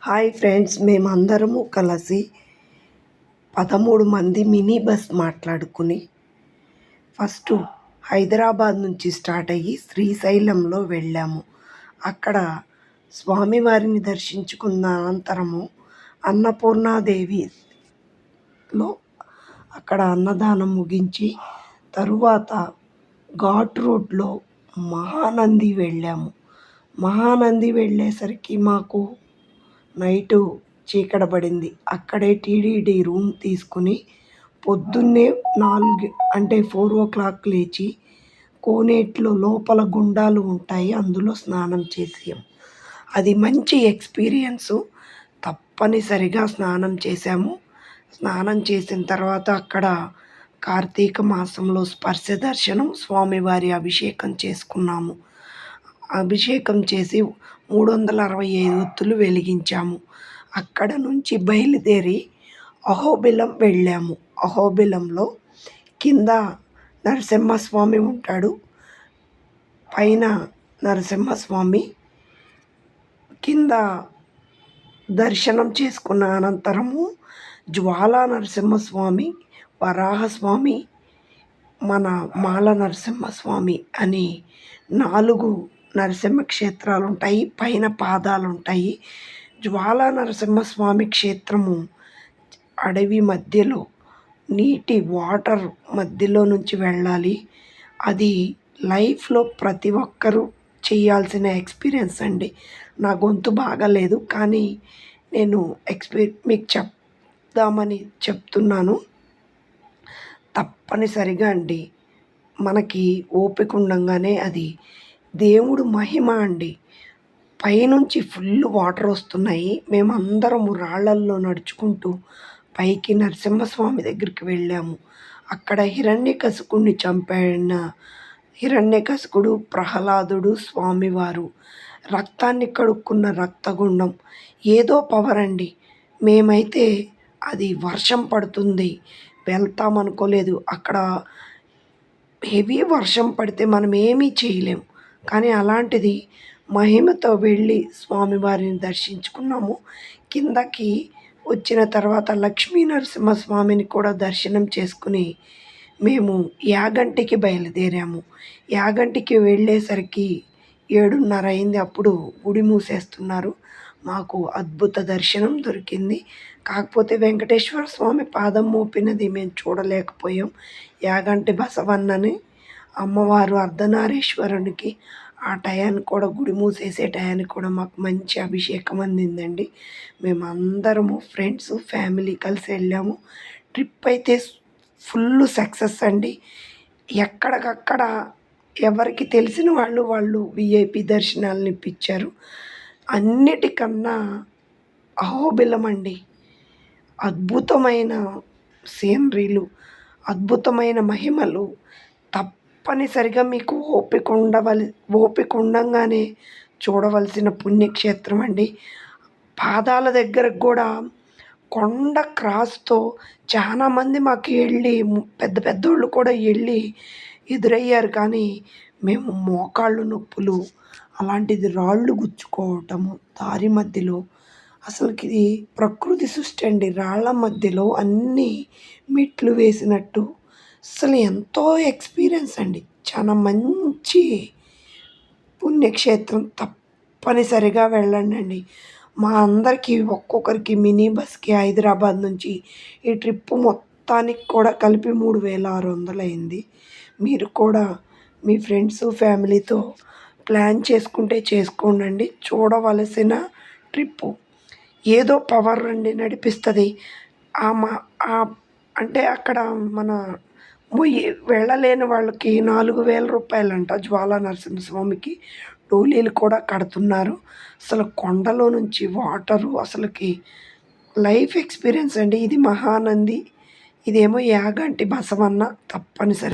Hi friends, మేమందరము కలిసి 13 మంది మినీ బస్ మాట్లాడుకుని ఫస్ట్ హైదరాబాద్ నుంచి స్టార్ట్ అయ్యి శ్రీశైలంలో వెళ్ళాము. అక్కడ స్వామివారిని దర్శించుకున్న అనంతరము అన్నపూర్ణాదేవిలో అక్కడ అన్నదానం ముగించి తరువాత ఘాట్ రోడ్లో మహానంది వెళ్ళాము. మహానంది వెళ్ళేసరికి మాకు నైటు చీకటబడింది. అక్కడే టీటీడీ రూమ్ తీసుకుని పొద్దున్నే 4 అంటే 4:00 లేచి కోనేట్లో లోపల గుండాలు ఉంటాయి, అందులో స్నానం చేసాం. అది మంచి ఎక్స్పీరియన్సు. తప్పనిసరిగా స్నానం చేశాము. స్నానం చేసిన తర్వాత అక్కడ కార్తీక మాసంలో స్పర్శ దర్శనం, స్వామివారి అభిషేకం చేసుకున్నాము. అభిషేకం చేసి 365 ఒత్తులు వెలిగించాము. అక్కడ నుంచి బయలుదేరి అహోబిలం వెళ్ళాము. అహోబిలంలో కింద నరసింహస్వామి ఉంటాడు, పైన నరసింహస్వామి. కింద దర్శనం చేసుకున్న అనంతరము జ్వాలా నరసింహస్వామి, వరాహస్వామి, మన మాల నరసింహస్వామి అని 4 నరసింహ క్షేత్రాలు ఉంటాయి. పైన పాదాలు ఉంటాయి. జ్వాలా నరసింహస్వామి క్షేత్రము అడవి మధ్యలో, నీటి వాటర్ మధ్యలో నుంచి వెళ్ళాలి. అది లైఫ్లో ప్రతి ఒక్కరూ చేయాల్సిన ఎక్స్పీరియన్స్ అండి. నా గొంతు బాగాలేదు, కానీ నేను మీకు చెప్దామని చెప్తున్నాను. తప్పనిసరిగా అండి, మనకి ఓపిక ఉండంగానే అది దేవుడు మహిమ అండి. పైనుంచి ఫుల్ వాటర్ వస్తున్నాయి. మేమందరము రాళ్ళల్లో నడుచుకుంటూ పైకి నరసింహస్వామి దగ్గరికి వెళ్ళాము. అక్కడ హిరణ్యకశిపుడిని చంపిన హిరణ్యకశిపుడు, ప్రహ్లాదుడు, స్వామివారు, రక్తాన్ని కడుక్కున్న రక్తగుండం, ఏదో పవర్ అండి. మేమైతే అది వర్షం పడుతుంది వెళ్తామనుకోలేదు. అక్కడ హెవీ వర్షం పడితే మనం ఏమీ చేయలేం. కానీ అలాంటిది మహిమతో వెళ్ళి స్వామివారిని దర్శించుకున్నాము. కిందకి వచ్చిన తర్వాత లక్ష్మీ నరసింహస్వామిని కూడా దర్శనం చేసుకుని మేము యాగంటికి బయలుదేరాము. యాగంటికి వెళ్ళేసరికి 7:30 అయింది. అప్పుడు గుడి మూసేస్తున్నారు. మాకు అద్భుత దర్శనం దొరికింది. కాకపోతే వెంకటేశ్వర స్వామి పాదం మోపినది మేము చూడలేకపోయాం. యాగంటి బసవన్నని అమ్మవారు అర్ధనారీశ్వరునికి ఆ టయానికి కూడా, గుడి మూసేసే టయానికి కూడా మాకు మంచి అభిషేకం అందిందండి. మేమందరము ఫ్రెండ్స్, ఫ్యామిలీ కలిసి వెళ్ళాము. ట్రిప్ అయితే ఫుల్ సక్సెస్ అండి. ఎక్కడికక్కడ ఎవరికి తెలిసిన వాళ్ళు విఐపి దర్శనాలను ఇప్పించారు. అన్నిటికన్నా అహోబిలం అండి, అద్భుతమైన సీనరీలు, అద్భుతమైన మహిమలు. తప్పనిసరిగా మీకు ఓపిక ఉండంగానే చూడవలసిన పుణ్యక్షేత్రం అండి. పాదాల దగ్గరకు కూడా కొండ క్రాస్తో చాలామంది మాకు పెద్ద పెద్దోళ్ళు కూడా ఎదురయ్యారు. కానీ మేము మోకాళ్ళు నొప్పులు, అలాంటిది రాళ్ళు గుచ్చుకోవటము దారి మధ్యలో. అసలుకి ఇది ప్రకృతి సృష్టి అండి. రాళ్ళ మధ్యలో అన్నీ మెట్లు వేసినట్టు. అసలు ఎంతో ఎక్స్పీరియన్స్ అండి. చాలా మంచి పుణ్యక్షేత్రం. తప్పనిసరిగా వెళ్ళండి. మా అందరికీ ఒక్కొక్కరికి మినీ బస్కి హైదరాబాద్ నుంచి ఈ ట్రిప్పు మొత్తానికి కూడా కలిపి 3,600 అయింది. మీరు కూడా మీ ఫ్రెండ్స్, ఫ్యామిలీతో ప్లాన్ చేసుకుంటే చేసుకోండి. చూడవలసిన ట్రిప్పు. ఏదో పవర్ అండి నడిపిస్తుంది. అంటే అక్కడ మన వెళ్ళలేని వాళ్ళకి 4,000 రూపాయలంట జ్వాలా నరసింహస్వామికి. డోలీలు కూడా కడుతున్నారు. అసలు కొండలో నుంచి వాటరు, అసలుకి లైఫ్ ఎక్స్పీరియన్స్ అండి. ఇది మహానంది, ఇదేమో యాగంటి బసవన్న. తప్పనిసరి